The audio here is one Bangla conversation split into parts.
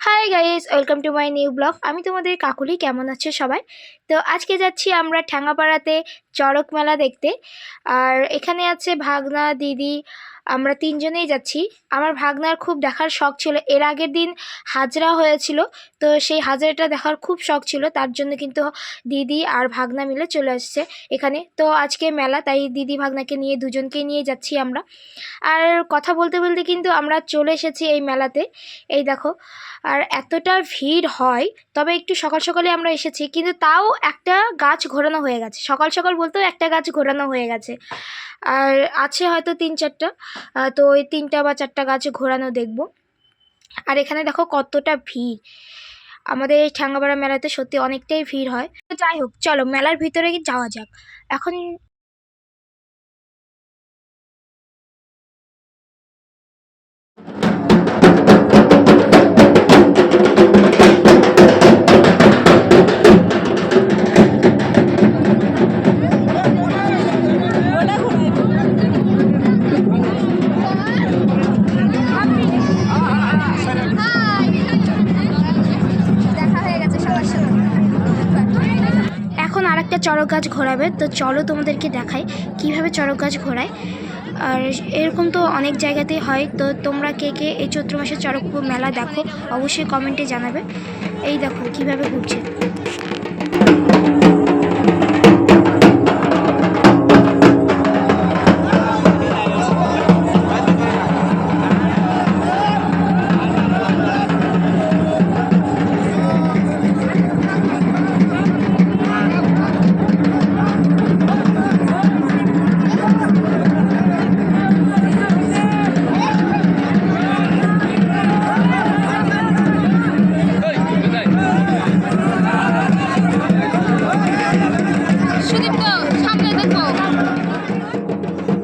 Hi guys, welcome to my new blog. আমি তোমাদের কাকুলি। কেমন আছো সবাই? তো আজকে যাচ্ছি আমরা ঠ্যাঙ্গাপাড়াতে চড়ক মেলা দেখতে। আর এখানে আছে ভাগনা, দিদি, আমরা তিনজনেই যাচ্ছি। আমার ভাগনার খুব দেখার শখ ছিল, এর আগের দিন হাজরা হয়েছিল, তো সেই হাজরাটা দেখার খুব শখ ছিল, তার জন্য কিন্তু দিদি আর ভাগনা মিলে চলে আসছে এখানে। তো আজকে মেলা, তাই দিদি ভাগনাকে নিয়ে দুজনকে নিয়ে যাচ্ছি আমরা। আর কথা বলতে বলতে কিন্তু আমরা চলে এসেছি এই মেলাতে। এই দেখো, আর এতটা ভিড় হয়, তবে একটু সকাল সকালে আমরা এসেছি, কিন্তু তাও একটা গাছ ঘোরানো হয়ে গেছে। সকাল সকাল বলতেও একটা গাছ ঘোরানো হয়ে গেছে, আর আছে হয়তো 3-4টা। তো ওই 3টা বা 4টা গাছ ঘোরানো দেখব। আর এখানে দেখো কতটা ভিড়। আমাদের এই ঠ্যাঙ্গাপাড়া মেলাতে সত্যি অনেকটাই ভিড় হয়। তো যাই হোক, চলো মেলার ভিতরে যাওয়া যাক এখন। এখন আরেকটা চড়ক গাছ ঘোরাবে, তো চলো তোমাদেরকে দেখাই কিভাবে চড়ক গাছ ঘোরায়। আর এরকম তো অনেক জায়গাতেই হয়। তো তোমরা কে কে এই চৈত্র মাসের চড়ক মেলা দেখো অবশ্যই কমেন্টে জানাবে। এই দেখো কিভাবে ঘুরছে।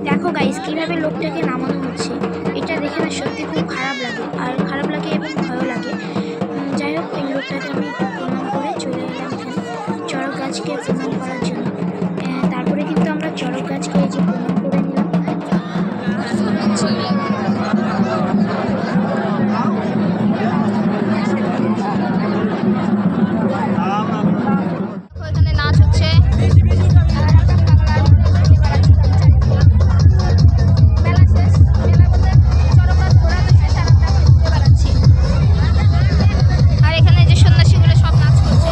দেখো গাইস, কিভাবে লোকটাকে নামানো হচ্ছে, এটা দেখে না সত্যি খুব খারাপ লাগে। আর খারাপ লাগে এবং ভয়ও লাগে। যাই হোক, এই লোকটাকে আমি প্রণাম করে চলে এলাম এখানে চড়ক গাছকে প্রণাম করার জন্য। তারপরে কিন্তু আমরা চড়ক গাছকে এই যে প্রণাম করে নিলাম। এখানে নাচ হচ্ছে। আর এখানে যে সন্ন্যাসীগুলো সব নাচ করছে।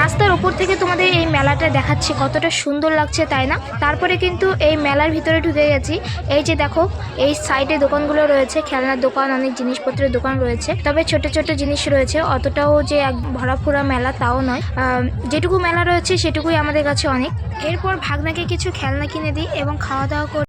রাস্তার উপর থেকে তোমাদের এই মেলাটা দেখাচ্ছি, কতটা সুন্দর লাগছে তাই না? তারপরে কিন্তু এই মেলার ভিতরে ঢুকে গেছি। এই যে দেখো, এই সাইডে দোকানগুলো রয়েছে, খেলনার দোকান, অনেক জিনিসপত্রের দোকান রয়েছে, তবে ছোট ছোট জিনিস রয়েছে, অতটাও যে এক ভরাফুরা মেলা তাও নয়। যেটুকু মেলা রয়েছে সেটুকুই আমাদের কাছে অনেক। এরপর ভাগনাকে কিছু খেলনা কিনে দিই এবং খাওয়া দাওয়া করে